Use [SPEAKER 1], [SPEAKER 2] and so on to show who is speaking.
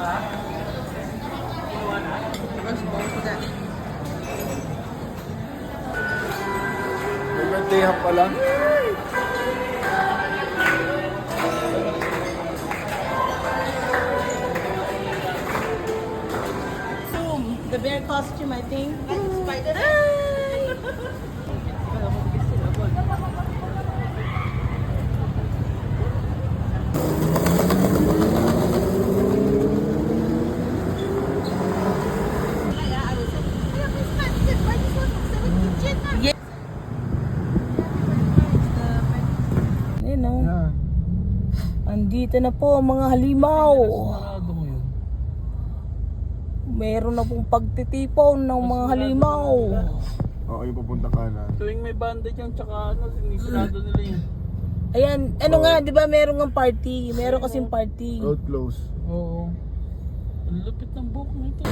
[SPEAKER 1] May birthday hap pala.
[SPEAKER 2] The bear costume, I think. Spider.
[SPEAKER 3] Ayun o.
[SPEAKER 1] Yan.
[SPEAKER 3] Andito na po ang mga halimaw.
[SPEAKER 4] Sarado mo yun.
[SPEAKER 3] Meron na pong pagtitipon ng mga halimaw.
[SPEAKER 1] Oo, yung pupunta kanan.
[SPEAKER 4] Tuwing may bandage yan, tsaka ano, sinisirado nila yun.
[SPEAKER 3] Ayan, ano nga, di ba meron ng party? Meron kasing party.
[SPEAKER 1] Road close.
[SPEAKER 4] Oo. Ang lupit ng buhok nito.